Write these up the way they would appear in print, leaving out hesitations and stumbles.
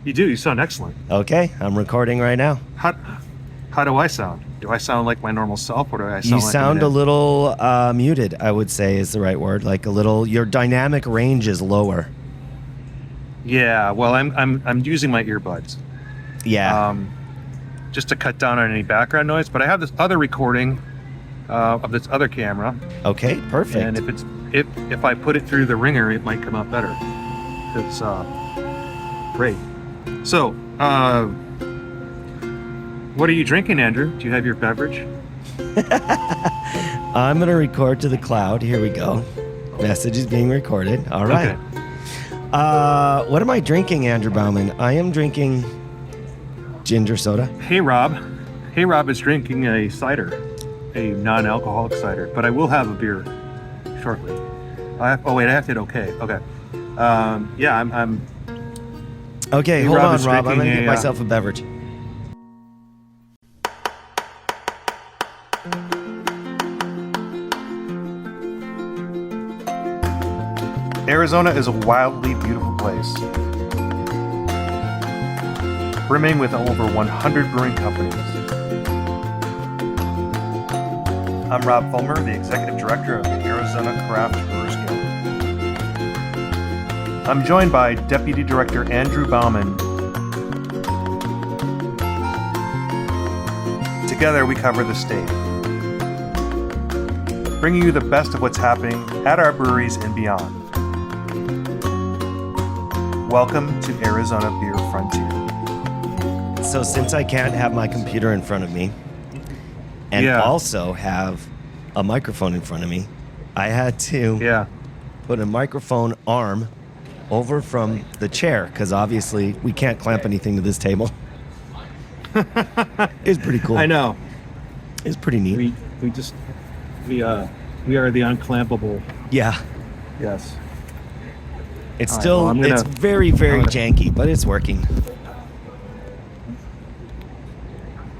You do. You sound excellent. Okay, I'm recording right now. How do I sound? Do I sound like my normal self, or do I sound You like sound a little muted, I would say is the right word. Like a little, your dynamic range is lower. Yeah. Well, I'm using my earbuds. Yeah. Just to cut down on any background noise. But I have this other recording of this other camera, Okay, perfect. and if I put it through the ringer, it might come out better. It's great. So, what are you drinking, Andrew? Do you have your beverage? I'm going to record to the cloud. Here we go. Message is being recorded. All right. Okay. What am I drinking, Andrew Bauman? I am drinking ginger soda. Hey, Rob. Hey, Rob is drinking a cider, a non-alcoholic cider, but I will have a beer shortly. I have to hit okay. Okay. Yeah, I'm Okay, Hey, hold Rob on, is Rob. I'm going to drinking get a, myself a beverage. Arizona is a wildly beautiful place, brimming with over 100 brewing companies. I'm Rob Fulmer, the Executive Director of the Arizona Craft Brewers Guild. I'm joined by Deputy Director Andrew Bauman. Together we cover the state, bringing you the best of what's happening at our breweries and beyond. Welcome to Arizona Beer Frontier. So since I can't have my computer in front of me and also have a microphone in front of me, I had to put a microphone arm over from the chair because obviously we can't clamp anything to this table. It's pretty cool. I know. It's pretty neat. We are the unclampable. Yeah. Yes. It's All right, still, well, it's very, very janky, but it's working.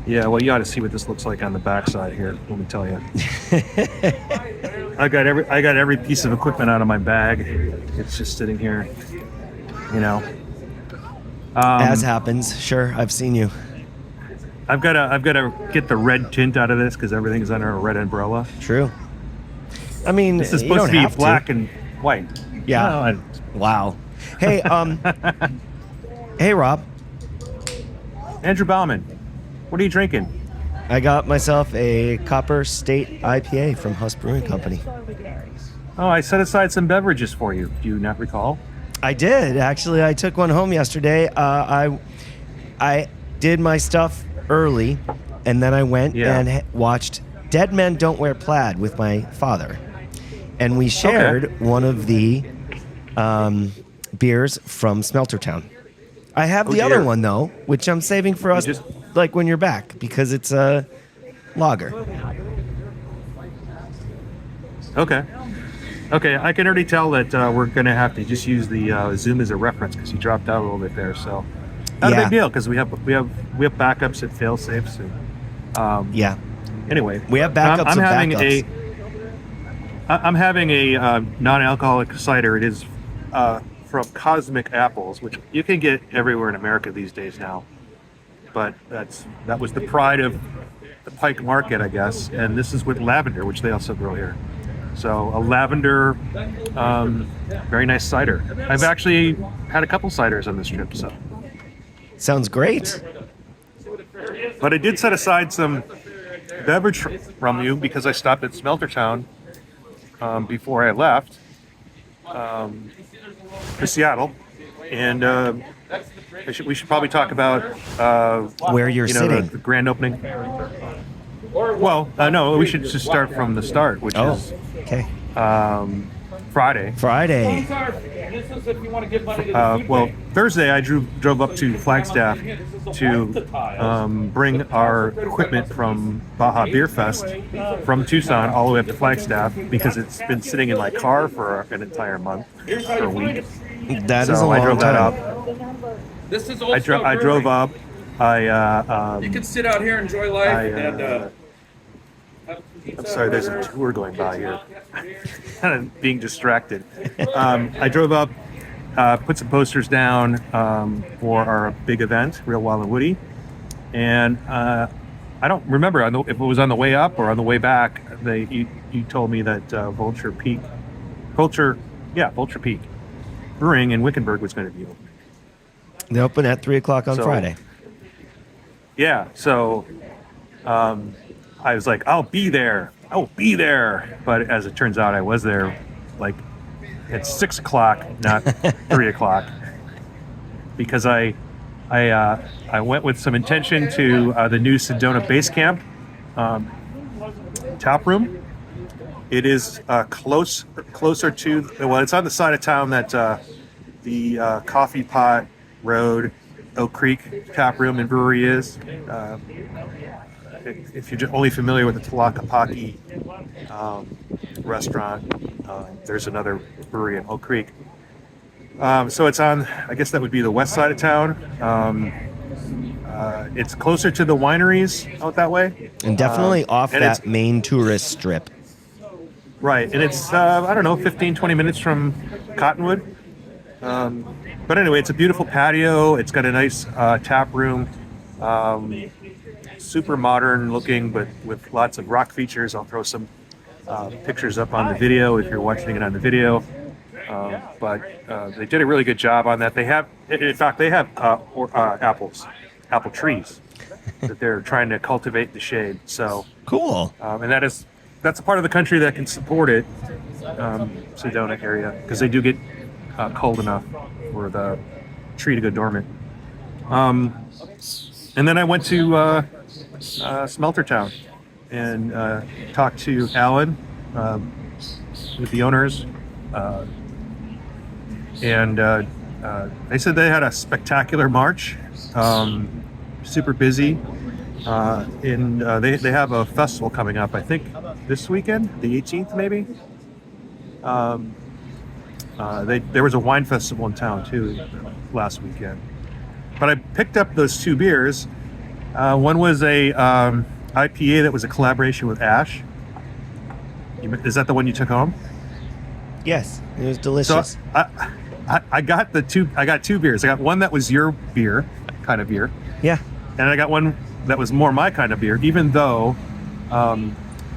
Yeah, well, you ought to see what this looks like on the backside here. Let me tell you. I got every piece of equipment out of my bag. It's just sitting here, you know. As happens, sure. I've seen you. I've got to get the red tint out of this because everything's under a red umbrella. True. I mean, this is supposed to be black and white. Yeah. Wow. Hey, hey, Rob. Andrew Bauman, what are you drinking? I got myself a Copper State IPA from Huss Brewing Company. Oh, I set aside some beverages for you. Do you not recall? I did. Actually, I took one home yesterday. I did my stuff early, and then I went and watched Dead Men Don't Wear Plaid with my father. And we shared one of the beers from Smeltertown. I have the other one, though, which I'm saving for us, like when you're back, because it's a lager. Okay, I can already tell that we're going to have to just use the Zoom as a reference because you dropped out a little bit there. So not a big deal because we have backups at fail safes. And, Anyway, we have backups. I'm having a non-alcoholic cider. It is from Cosmic Apples, which you can get everywhere in America these days now. But that was the pride of the Pike Market, I guess. And this is with lavender, which they also grow here. So a lavender, very nice cider. I've actually had a couple ciders on this trip. So sounds great. But I did set aside some beverage from you because I stopped at Smeltertown before I left to Seattle, and we should probably talk about where you're sitting, the grand opening. Well, no, we should just start from the start, which is Friday. Thursday I drove up to Flagstaff to bring our equipment from Baja Beer Fest from Tucson all the way up to Flagstaff because it's been sitting in my car for an entire month or a week. That is a long time. I drove up. You can sit out here, enjoy life, I'm sorry, there's a tour going by here. Kind of being distracted. I drove up put some posters down for our big event, Real Wild and Woody. And I don't remember if it was on the way up or on the way back. You told me that Vulture Peak Brewing in Wickenburg was going to be open. They open at 3:00 on Friday. Yeah, so I was like, I'll be there. But as it turns out, I was there like at 6:00, not 3:00, because I went with some intention to the new Sedona Base Camp tap room. It is closer to, well, it's on the side of town that the Coffee Pot Road Oak Creek tap room and brewery is. If you're only familiar with the Tlaquepaque restaurant, there's another brewery in Oak Creek. So it's on, I guess that would be the west side of town. It's closer to the wineries out that way. And definitely off that main tourist strip. Right, and it's, I don't know, 15, 20 minutes from Cottonwood. But anyway, it's a beautiful patio. It's got a nice tap room. Super modern looking, but with lots of rock features. I'll throw some pictures up on the video if you're watching it on the video. But they did a really good job on that. They have apple trees that they're trying to cultivate in the shade. So cool. And that's a part of the country that can support it, Sedona area, because they do get cold enough for the tree to go dormant. And then I went to Smelter Town and talked to Alan, with the owners, and they said they had a spectacular March, super busy. They have a festival coming up, I think this weekend, the 18th maybe. There was a wine festival in town too last weekend. But I picked up those two beers. One was a IPA that was a collaboration with Ash. Is that the one you took home? Yes, it was delicious. So I got two beers. I got one that was your kind of beer. Yeah. And I got one that was more my kind of beer, even though I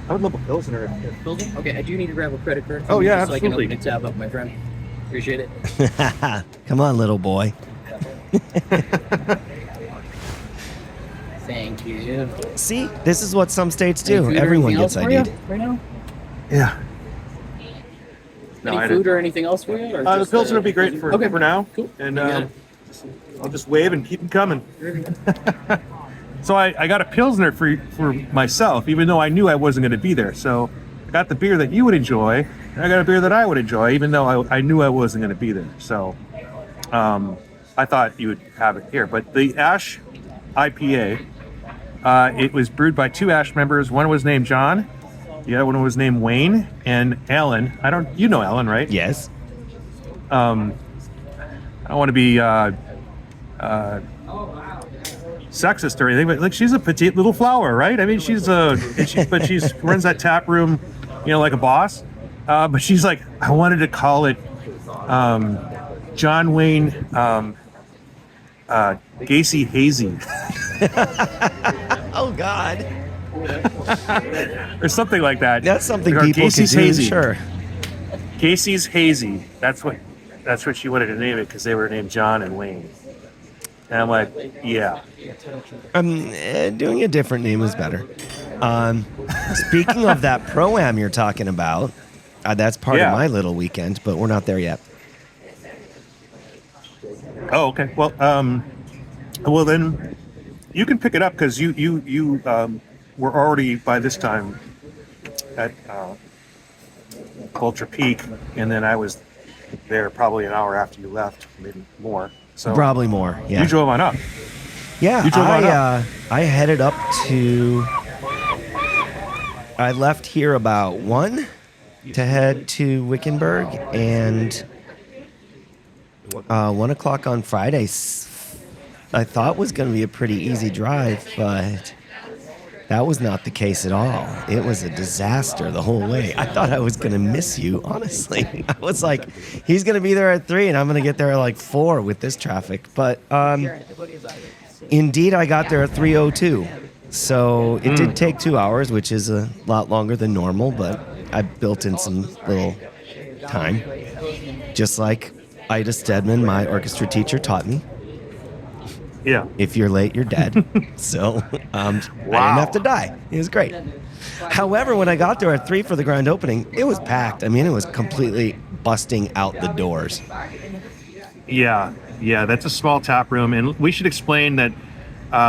would love a Pilsner. Okay, I do need to grab a credit card. Oh, yeah, so I can absolutely. open a tab up, my friend. Appreciate it. Come on, little boy. Thank you. See, this is what some states do. Any food or Everyone anything gets else for you ID'd. right now? Yeah. No, Any food or anything else for you? Or the just, Pilsner would be great for now. Cool. And You got it. I'll just wave and keep them coming. So I got a Pilsner for myself, even though I knew I wasn't going to be there. So I got the beer that you would enjoy, and I got a beer that I would enjoy, even though I knew I wasn't going to be there. So I thought you would have it here. But the Ash IPA, it was brewed by two Ash members. One was named John, the other one was named Wayne, and Alan. You know Alan, right? Yes. I don't want to be sexist or anything, but like she's a petite little flower, right? I mean, she runs that tap room, like a boss. But she's like, I wanted to call it John Wayne Gacy Hazy. Oh God. Or something like that. That's something Or people Gacy's could do, Hazy. sure. Casey's Hazy. That's what she wanted to name it because they were named John and Wayne. And I'm like, yeah. Doing a different name is better. Speaking of that Pro-Am you're talking about, that's part of my little weekend, but we're not there yet. Oh, okay. Well, then you can pick it up because you were already by this time at Vulture Peak, and then I was there probably an hour after you left, maybe more. So probably more. Yeah. You drove on up. Yeah. You drove on up. I headed up to. I left here about 1 to head to Wickenburg, and 1 o'clock on Friday. I thought was going to be a pretty easy drive, but That was not the case at all. It was a disaster the whole way. I thought I was going to miss you, honestly. I was like, he's going to be there at 3, and I'm going to get there at like 4 with this traffic. But indeed, I got there at 3:02. So it did take 2 hours, which is a lot longer than normal, but I built in some little time. Just like Ida Stedman, my orchestra teacher, taught me. Yeah. If you're late, you're dead. So I didn't have to die. It was great. However, when I got there at 3 for the grand opening, it was packed. I mean, it was completely busting out the doors. Yeah, that's a small tap room. And we should explain that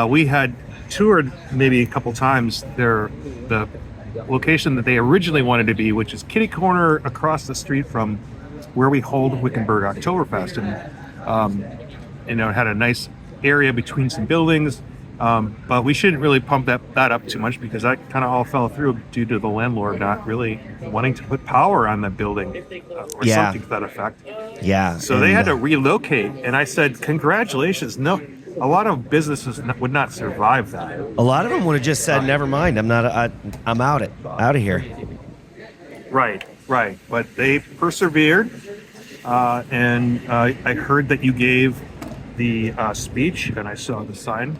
we had toured maybe a couple times the location that they originally wanted to be, which is kitty corner across the street from where we hold Wickenburg Oktoberfest. And, it had a nice area between some buildings, but we shouldn't really pump that up too much because that kind of all fell through due to the landlord not really wanting to put power on the building or something to that effect. Yeah. So they had to relocate, and I said, congratulations. No, a lot of businesses would not survive that. A lot of them would have just said, never mind, I'm out of here. Right. But they persevered, and I heard that you gave the speech, and I saw the sign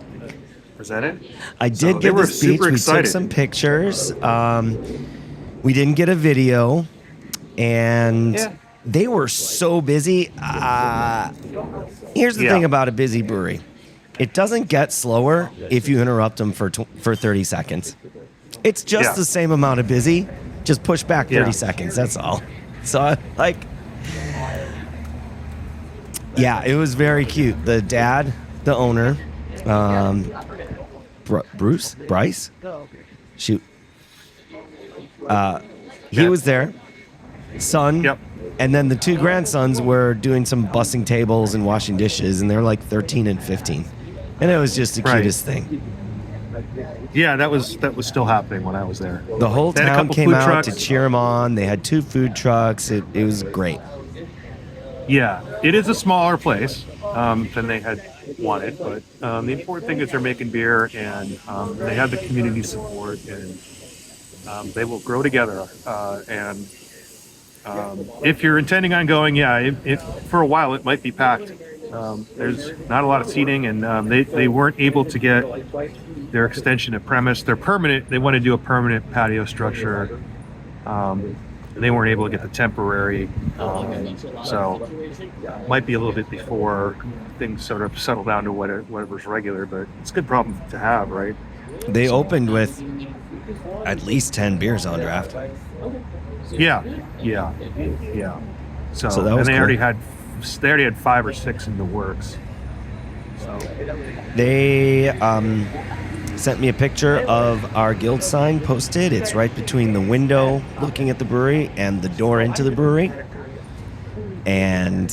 presented. I did give the speech. We took some pictures. We didn't get a video, and they were so busy. Here's the thing about a busy brewery. It doesn't get slower if you interrupt them for 30 seconds. It's just the same amount of busy, just push back 30 seconds. That's all. So, it was very cute. The dad, the owner, Bryce? Shoot. He was there. Son. Yep. And then the 2 grandsons were doing some bussing tables and washing dishes, and they're like 13 and 15. And it was just the cutest thing. Yeah, that was still happening when I was there. The whole town came out to cheer him on. They had 2 food trucks. It was great. Yeah, it is a smaller place than they had wanted, but the important thing is they're making beer, and they have the community support, and they will grow together. And if you're intending on going, for a while it might be packed. There's not a lot of seating, and they weren't able to get their extension of premise. They're permanent. They want to do a permanent patio structure. They weren't able to get the temporary, so might be a little bit before things sort of settle down to whatever's regular, but it's a good problem to have, right? They opened with at least 10 beers on draft. Yeah. So that was and they cool. already had 5 or 6 in the works. So they sent me a picture of our guild sign posted. It's right between the window looking at the brewery and the door into the brewery. And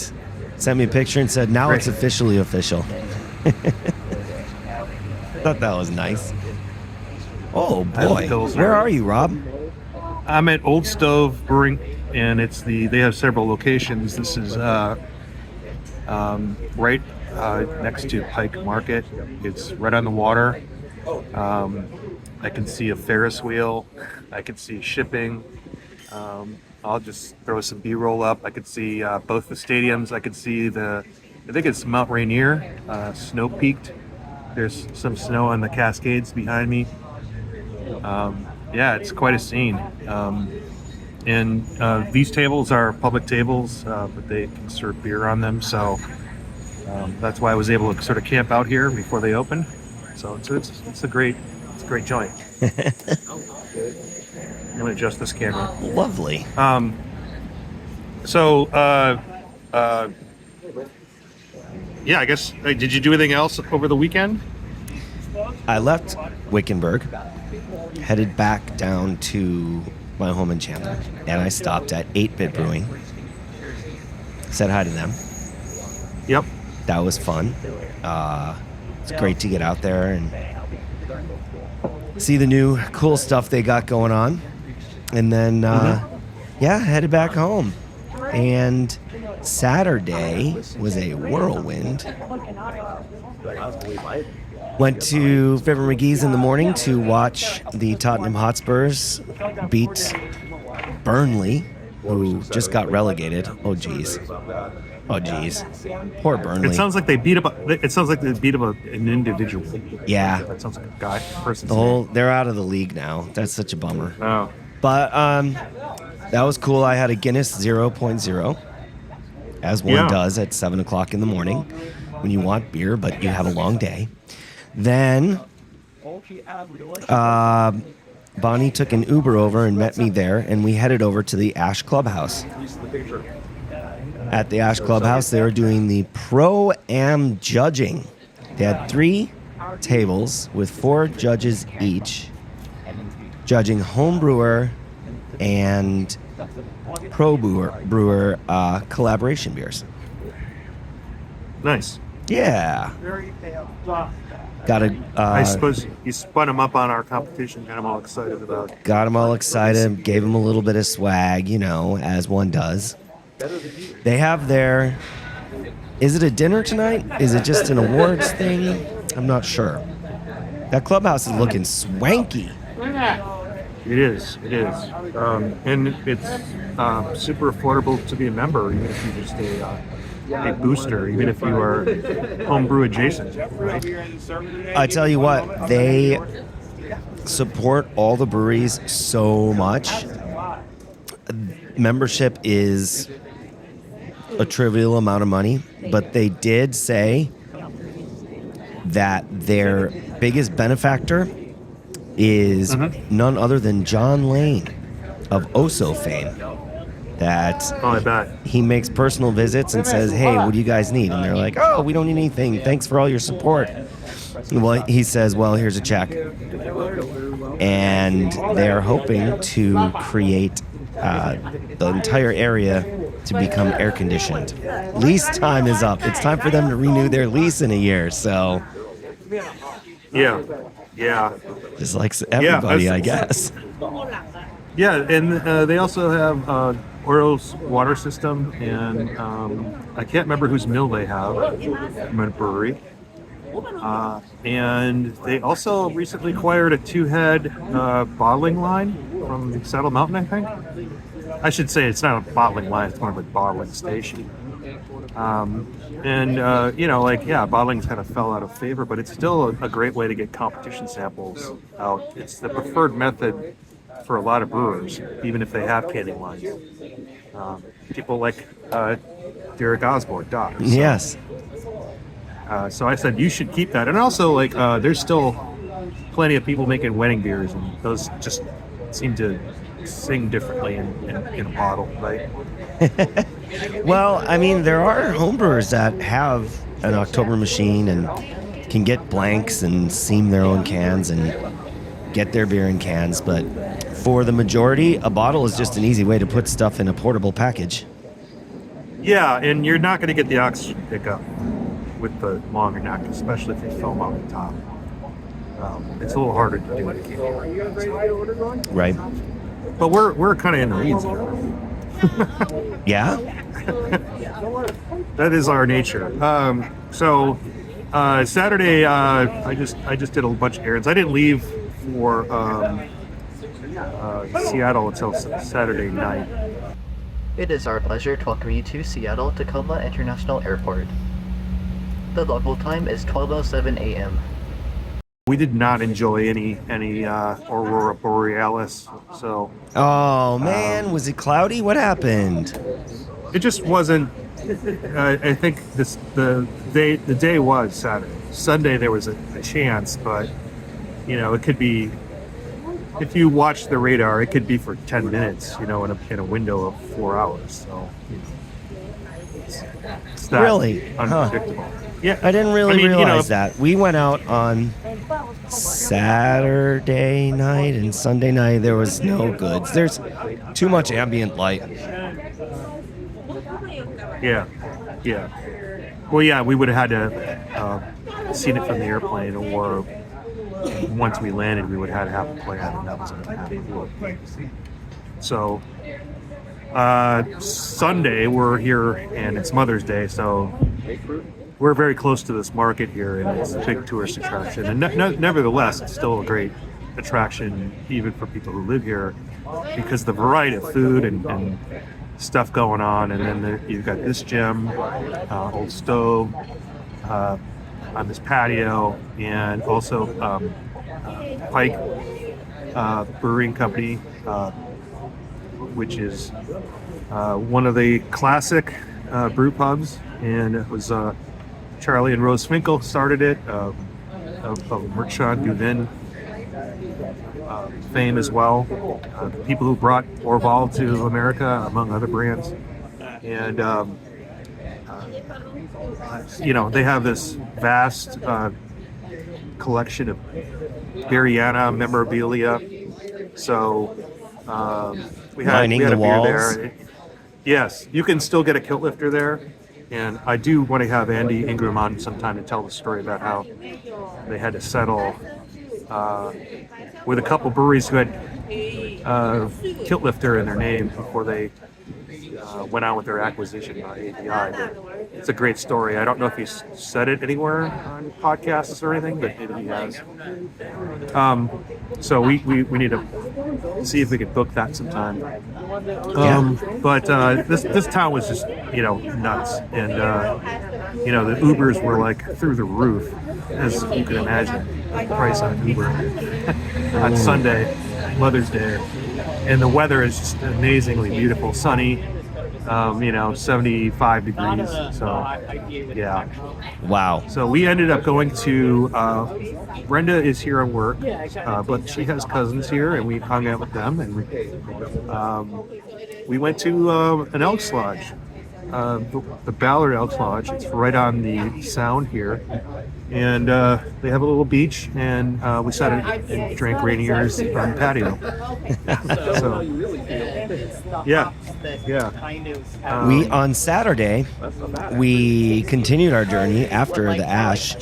sent me a picture and said, now it's officially official. Thought that was nice. Oh boy. Where are you, Rob? I'm at Old Stove Brewing, and they have several locations. This is right next to Pike Market. It's right on the water. I can see a Ferris wheel. I can see shipping. I'll just throw some B-roll up. I could see both the stadiums. I could see I think it's Mount Rainier, snow-peaked. There's some snow on the Cascades behind me. It's quite a scene. And these tables are public tables, but they can serve beer on them. So that's why I was able to sort of camp out here before they opened. So it's a great joint. I'm gonna adjust this camera. Lovely. I guess did you do anything else over the weekend? I left Wickenburg, headed back down to my home in Chandler, and I stopped at 8-Bit Brewing. Said hi to them. Yep. That was fun. It's great to get out there and see the new cool stuff they got going on. And then, headed back home. And Saturday was a whirlwind. Went to Fibber McGee's in the morning to watch the Tottenham Hotspurs beat Burnley, who just got relegated. Oh geez. Poor Burnley. It sounds like they beat up. An individual. Yeah. That sounds like a guy, person. They're out of the league now. That's such a bummer. Oh. But that was cool. I had a Guinness 0.0, as one does at 7 o'clock in the morning when you want beer, but you have a long day. Then Bonnie took an Uber over and met me there, and we headed over to the Ash Clubhouse. At the Ash Clubhouse, they were doing the Pro-Am judging. They had 3 tables with 4 judges each, judging home brewer and pro brewer collaboration beers. Nice. Yeah. I suppose you spun them up on our competition, got them all excited about it. Got them all excited, gave them a little bit of swag, as one does. They have their... Is it a dinner tonight? Is it just an awards thing? I'm not sure. That clubhouse is looking swanky. It is. And it's super affordable to be a member, even if you're just a booster, even if you are homebrew adjacent, right? I tell you what, they support all the breweries so much. Membership is a trivial amount of money, but they did say that their biggest benefactor is none other than John Lane of Oso fame. I bet. He makes personal visits and says, hey, what do you guys need? And they're like, oh, we don't need anything. Thanks for all your support. Well, he says, well, here's a check. And they're hoping to create the entire area to become air conditioned. Lease time is up. It's time for them to renew their lease in a year. So, yeah, just like everybody, I guess. Yeah, and they also have Orioles water system, and I can't remember whose mill they have from a brewery. And they also recently acquired a 2-head bottling line from Saddle Mountain, I think. I should say it's not a bottling line, it's more of a bottling station. Bottling's kind of fell out of favor, but it's still a great way to get competition samples out. It's the preferred method for a lot of brewers, even if they have canning lines. People like Derek Osborne, Doc. So, yes. So I said you should keep that, and also there's still plenty of people making wedding beers, and those just seem to sing differently in a bottle, right? Well, I mean, there are homebrewers that have an October machine and can get blanks and seam their own cans and get their beer in cans, but for the majority, a bottle is just an easy way to put stuff in a portable package. Yeah, and you're not going to get the oxygen pickup with the longer neck, especially if you film on the top. It's a little harder to do it. Right. But we're kind of in the weeds here. Yeah? That is our nature. So Saturday, I just did a bunch of errands. I didn't leave for Seattle until Saturday night. It is our pleasure to welcome you to Seattle Tacoma International Airport. The local time is 12:07 a.m. We did not enjoy any Aurora Borealis. So. Oh man, was it cloudy? What happened? It just wasn't. I think the day was Saturday. Sunday there was a chance, but it could be. If you watch the radar, it could be for 10 minutes. In a window of 4 hours. So. It's that really unpredictable. Huh. Yeah, I didn't really realize that. We went out on Saturday night and Sunday night. There was no goods. There's too much ambient light. Yeah. Well, yeah, we would have had to seen it from the airplane, or once we landed, we would have had a plan, and that wasn't going to happen. So Sunday we're here, and it's Mother's Day, so we're very close to this market here, and it's a big tourist attraction. And nevertheless, it's still a great attraction even for people who live here because the variety of food and stuff going on. And then you've got this gym, old stove on this patio, and also Pike Brewing Company, which is one of the classic brew pubs, and it was Charlie and Rose Finkel started it, of Merchant Duvin fame as well. The people who brought Orval to America, among other brands, and they have this vast collection of Barryana memorabilia. So we had a beer there. Yes, you can still get a kilt lifter there. And I do want to have Andy Ingram on sometime to tell the story about how they had to settle with a couple breweries who had kilt lifter in their name before they went out with their acquisition by ABI. But it's a great story. I don't know if he's said it anywhere on podcasts or anything, but maybe he has. So we need to see if we can book that sometime. But this town was just nuts, and the Ubers were like through the roof, as you can imagine. The price on an Uber on Sunday, Mother's Day, and the weather is just amazingly beautiful, sunny. 75 degrees. So, yeah. Wow. So we ended up going to, Brenda is here at work, but she has cousins here, and we hung out with them, and we went to an Elks Lodge, the Ballard Elks Lodge. It's right on the Sound here, and they have a little beach, and we sat and drank Rainier's on the patio. So, yeah. We on Saturday we continued our journey after the Ash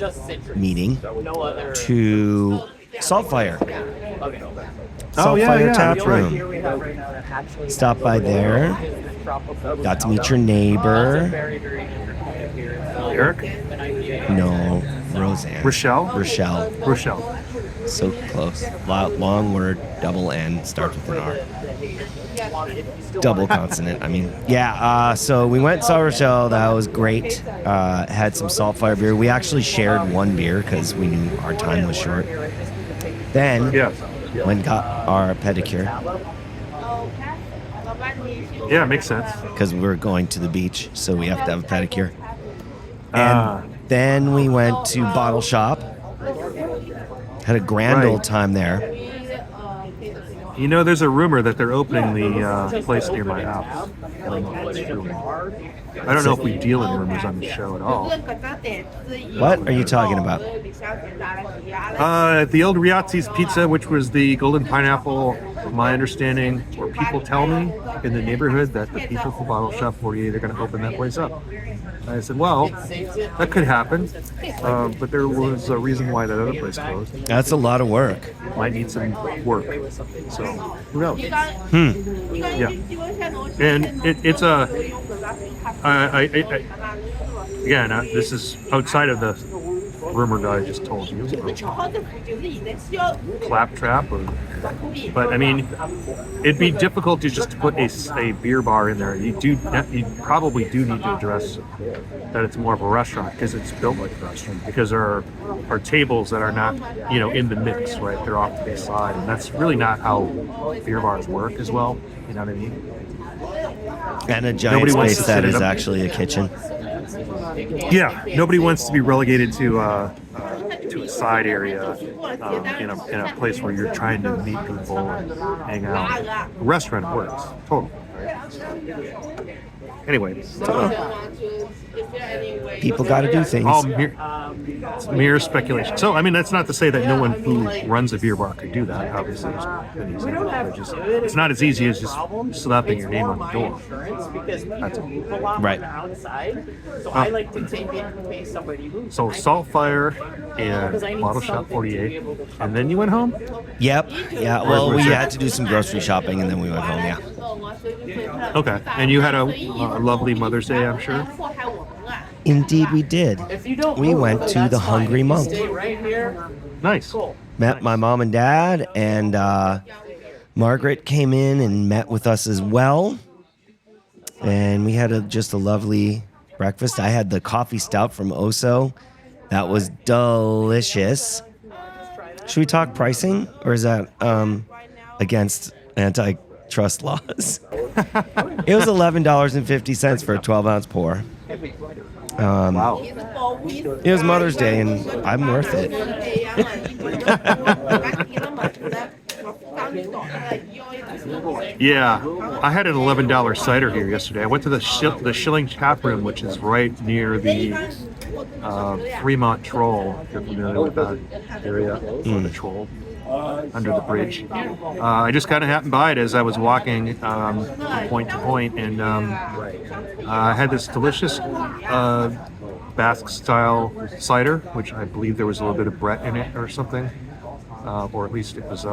meeting to Saltfire. Saltfire Tap Room. Stopped by there. Got to meet your neighbor. Eric? No, Roseanne. Rochelle. So close. Long word, double N, starts with an R. Double consonant. I mean, yeah. So we went to Saint Rochelle. That was great. Had some Saltfire beer. We actually shared one beer because we knew our time was short. Then went and got our pedicure. Yeah, makes sense. Because we were going to the beach, so we have to have a pedicure. And then we went to Bottle Shop. Had a grand old time there. There's a rumor that they're opening the place near my house. I don't know if that's true. I don't know if we deal in rumors on the show at all. What are you talking about? The old Riazzi's Pizza, which was the Golden Pineapple, from my understanding, or people tell me in the neighborhood that the people from Bottle Shop 48 are going to open that place up. And I said, well, that could happen, but there was a reason why that other place closed. That's a lot of work. Might need some work. So, who knows? Yeah. And it's a... again, this is outside of the rumor that I just told you. Claptrap, but I mean, it'd be difficult to just put a beer bar in there. You probably do need to address that it's more of a restaurant because it's built like a restaurant. Because there are tables that are not, in the mix, right? They're off to the side, and that's really not how beer bars work as well. You know what I mean? And a giant space that is actually a kitchen. Yeah, nobody wants to be relegated to a side area in a place where you're trying to meet people and hang out. A restaurant works, totally. Right? So, anyway, people got to do things. It's mere speculation. So, I mean, that's not to say that no one who runs a beer bar could do that. Obviously, it's not as easy as just slapping your name on the door. That's all. Right. So, Saltfire and Bottle Shop 48, and then you went home? Yep. Yeah. Well, we had to do some grocery shopping, and then we went home. Yeah. Okay. And you had a lovely Mother's Day, I'm sure. Indeed, we did. We went to the Hungry Monk. Stay right here. Nice. Met my mom and dad, and Margaret came in and met with us as well. And we had just a lovely breakfast. I had the coffee stout from Oso. That was delicious. Should we talk pricing, or is that against antitrust laws? It was $11.50 for a 12-ounce pour. Wow. It was Mother's Day, and I'm worth it. Yeah, I had an $11 cider here yesterday. I went to the Shilling Tap Room, which is right near the Fremont Troll. If you're familiar with that area, the Troll, under the bridge. I just kind of happened by it as I was walking point to point, and I had this delicious Basque-style cider, which I believe there was a little bit of Brett in it or something, or at least it was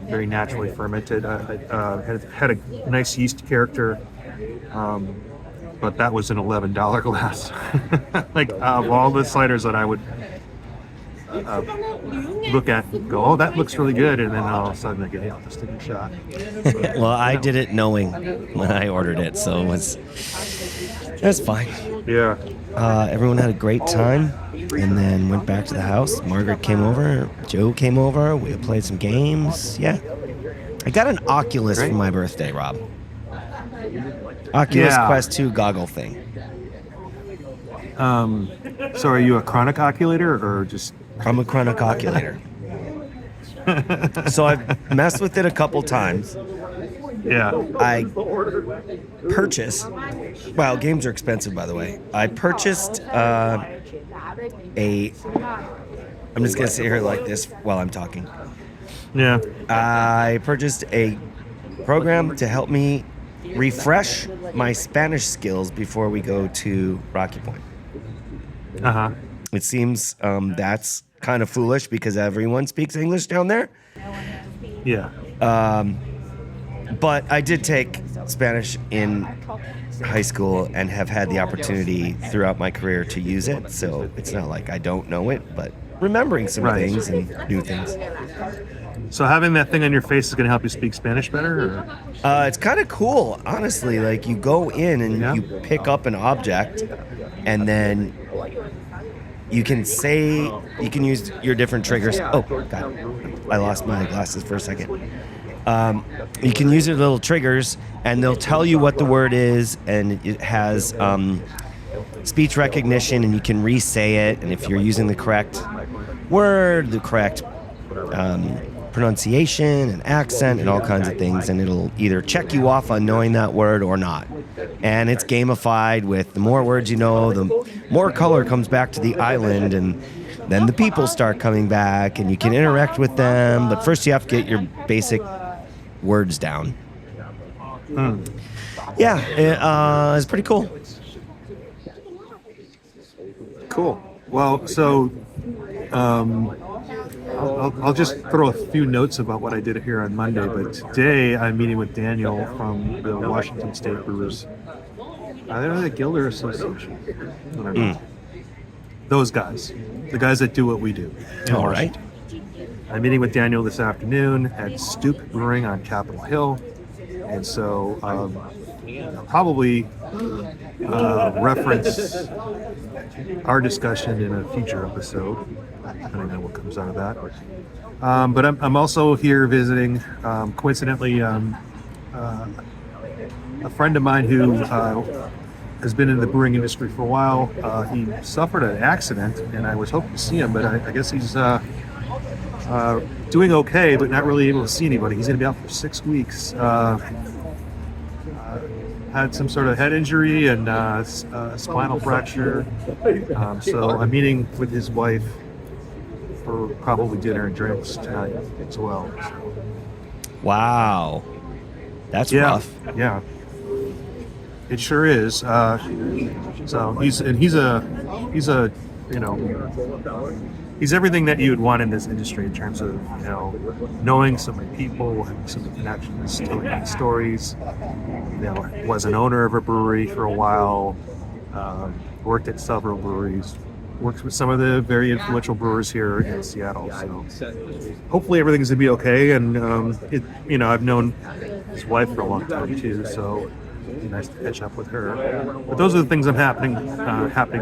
very naturally fermented. Had a nice yeast character, but that was an $11 glass. Like of all the ciders that I would look at and go, oh, that looks really good, and then all of a sudden I get this thing shot. Well, I did it knowing when I ordered it, so it's fine. Yeah. Everyone had a great time, and then went back to the house. Margaret came over, Joe came over, we played some games. Yeah. I got an Oculus for my birthday, Rob. Oculus Quest 2 goggle thing. So are you a chronic oculator or just... I'm a chronic oculator. So I've messed with it a couple times. Yeah. I purchased, well, games are expensive, by the way. I purchased I'm just going to sit here like this while I'm talking. Yeah. I purchased a program to help me refresh my Spanish skills before we go to Rocky Point. Uh-huh. It seems that's kind of foolish because everyone speaks English down there. Yeah. But I did take Spanish in high school and have had the opportunity throughout my career to use it. So it's not like I don't know it, but remembering some things and new things. So having that thing on your face is going to help you speak Spanish better? Or? It's kind of cool, honestly. Like you go in and you pick up an object, and then you can use your different triggers. Oh, God. I lost my glasses for a second. You can use your little triggers, and they'll tell you what the word is, and it has speech recognition, and you can re-say it, and if you're using the correct word, the correct pronunciation and accent and all kinds of things, and it'll either check you off on knowing that word or not. And it's gamified with the more words you know, the more color comes back to the island, and then the people start coming back, and you can interact with them, but first you have to get your basic words down. Yeah, it's pretty cool. Cool. Well, so I'll just throw a few notes about what I did here on Monday, but today I'm meeting with Daniel from the Washington State Brewers. They're the Gilder Association. Whatever. Those guys. The guys that do what we do. All right. I'm meeting with Daniel this afternoon at Stoop Brewing on Capitol Hill. And so I'll probably reference our discussion in a future episode, depending on what comes out of that. But I'm also here visiting, coincidentally, a friend of mine who has been in the brewing industry for a while. He suffered an accident, and I was hoping to see him, but I guess he's doing okay, but not really able to see anybody. He's going to be out for 6 weeks. Had some sort of head injury and spinal fracture. So I'm meeting with his wife for probably dinner and drinks tonight as well. So. Wow. That's rough. Yeah. It sure is. So he's everything that you would want in this industry in terms of, knowing so many people, having so many connections, telling many stories. Was an owner of a brewery for a while. Worked at several breweries. Worked with some of the very influential brewers here in Seattle. So hopefully everything's gonna be okay. And I've known his wife for a long time too, so it'd be nice to catch up with her. But those are the things happening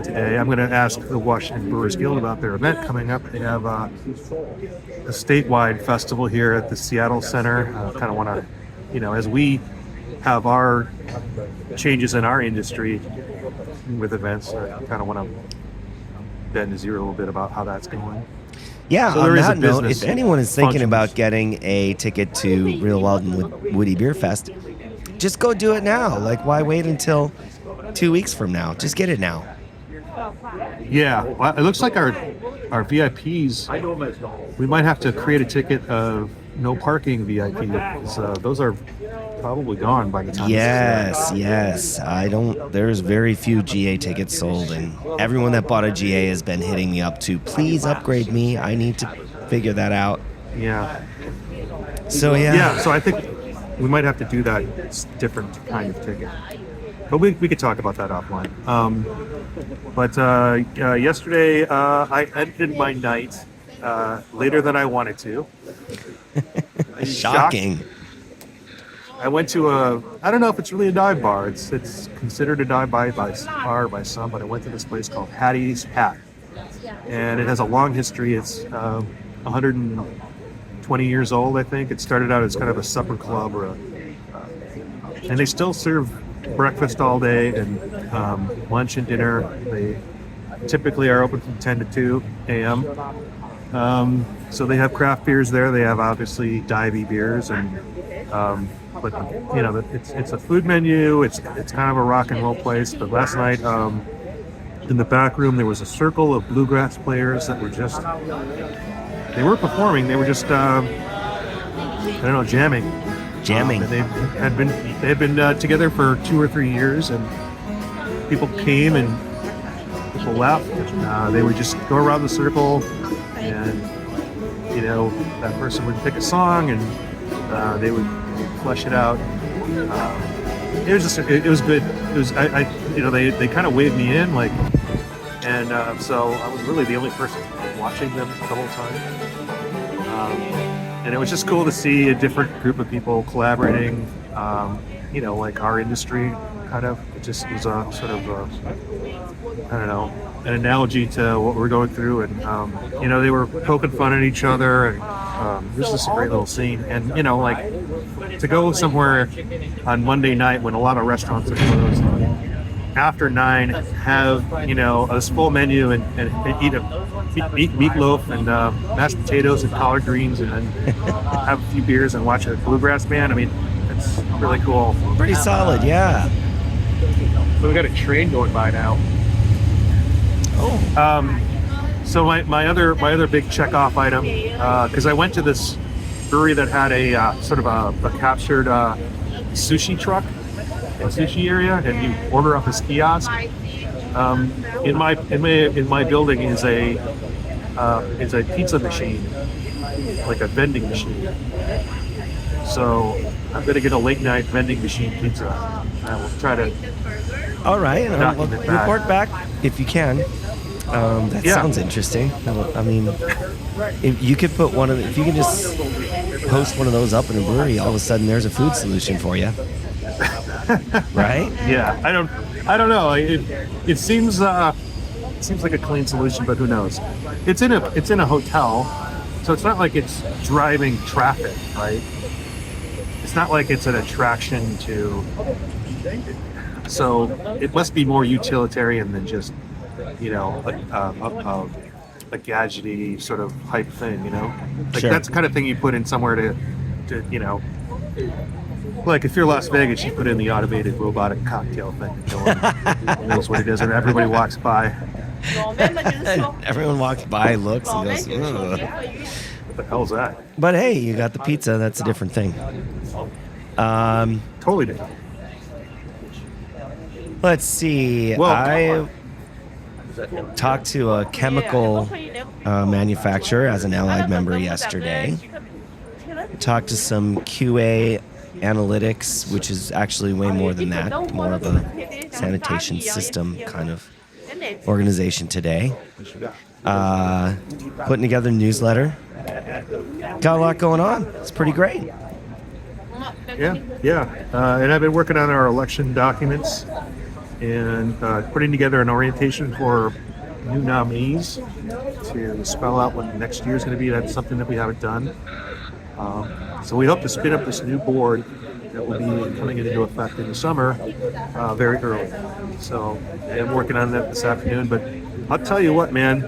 today. I'm going to ask the Washington Brewers Guild about their event coming up. They have a statewide festival here at the Seattle Center. Kind of want to, as we have our changes in our industry with events, I kind of want to bend his ear a little bit about how that's going. Yeah, so on there is that a note, business if anyone is thinking functions. about getting a ticket to Real Walden Woody Beer Fest, just go do it now. Like, why wait until 2 weeks from now? Just get it now. Yeah, well, it looks like our VIPs, we might have to create a ticket of no parking VIP, because those are probably gone by the time Yes. There's very few GA tickets sold, and everyone that bought a GA has been hitting me up to, please upgrade me. I need to figure that out. Yeah. So, yeah. Yeah, so I think we might have to do that. It's different kind of ticket. But we could talk about that offline. But yesterday, I ended my night later than I wanted to. Shocking. I went to I don't know if it's really a dive bar. It's considered a dive bar by some, but I went to this place called Hattie's Hat. And it has a long history. It's 120 years old, I think. It started out as kind of a supper club, and they still serve breakfast all day and lunch and dinner. They typically are open from 10 to 2 a.m. So they have craft beers there. They have obviously divey beers, and but it's a food menu. It's kind of a rock and roll place. But last night in the back room there was a circle of bluegrass players that were they weren't performing. They were just jamming. They had been together for 2 or 3 years, and people came and people left. They would just go around the circle, and that person would pick a song, and they would flesh it out. It was good. It was they kind of waved me in, so I was really the only person watching them the whole time. And it was just cool to see a different group of people collaborating, like our industry, kind of. It just was a sort of, an analogy to what we're going through. And, they were poking fun at each other. And it was just a great little scene. And, to go somewhere on Monday night when a lot of restaurants are closed, after 9, have, a full menu and eat meatloaf and mashed potatoes and collard greens, and then have a few beers and watch a bluegrass band. I mean, it's really cool. Pretty solid, yeah. So we got a train going by now. Oh. So my other big check-off item, because I went to this brewery that had a sort of a captured sushi truck and sushi area, and you order off this kiosk. In my building is a pizza machine, like a vending machine. So I'm gonna get a late night vending machine pizza. I will try to. All right, report back if you can. That sounds interesting. I mean, if you could put if you could just post one of those up in a brewery, all of a sudden there's a food solution for you. Right? Yeah, I don't know. It seems like a clean solution, but who knows? It's in a hotel, so it's not like it's driving traffic, right? It's not like it's an attraction to. So it must be more utilitarian than just a gadgety sort of hype thing, Sure. That's the kind of thing you put in somewhere to like if you're Las Vegas, you put in the automated robotic cocktail thing. No one knows what it is, and everybody walks by. Everyone walks by, looks, and goes, ugh. What the hell's that? But hey, you got the pizza. That's a different thing. Totally different. Let's see. Well, I talked to a chemical manufacturer as an allied member yesterday. Talked to some QA analytics, which is actually way more than that. It's sanitation system kind of organization today. Putting together a newsletter. Got a lot going on. It's pretty great. Yeah. And I've been working on our election documents and putting together an orientation for new nominees to spell out what next year is going to be. That's something that we haven't done. So we hope to spin up this new board that will be coming into effect in the summer very early. So I'm working on that this afternoon. But I'll tell you what, man,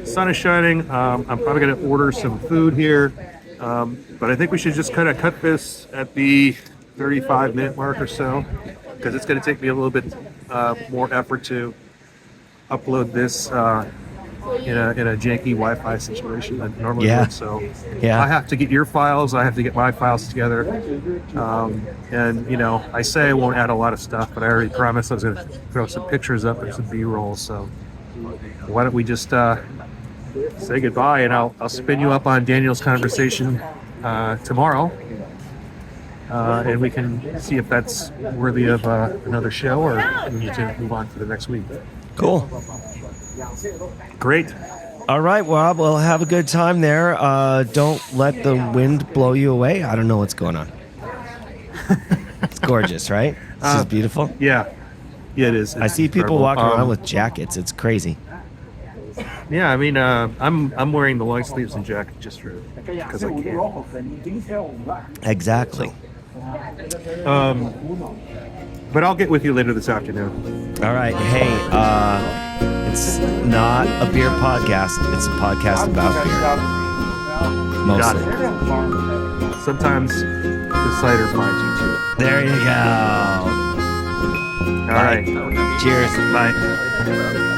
sun is shining. I'm probably going to order some food here. But I think we should just kind of cut this at the 35-minute mark or so, because it's going to take me a little bit more effort to upload this in a janky Wi-Fi situation than normally would. So I have to get your files. I have to get my files together. And, I say I won't add a lot of stuff, but I already promised I was going to throw some pictures up and some B-roll. So why don't we just say goodbye, and I'll spin you up on Daniel's conversation tomorrow. And we can see if that's worthy of another show, or we need to move on to the next week. Cool. Great. All right, Rob. Well, have a good time there. Don't let the wind blow you away. I don't know what's going on. It's gorgeous, right? This is beautiful. Yeah, it is. I see people walking around with jackets. It's crazy. Yeah, I mean, I'm wearing the long sleeves and jacket just because I can. Exactly. But I'll get with you later this afternoon. All right. Hey, it's not a beer podcast. It's a podcast about beer. Mostly. Got it. Sometimes the cider finds you too. There you go. All right. Cheers. Bye.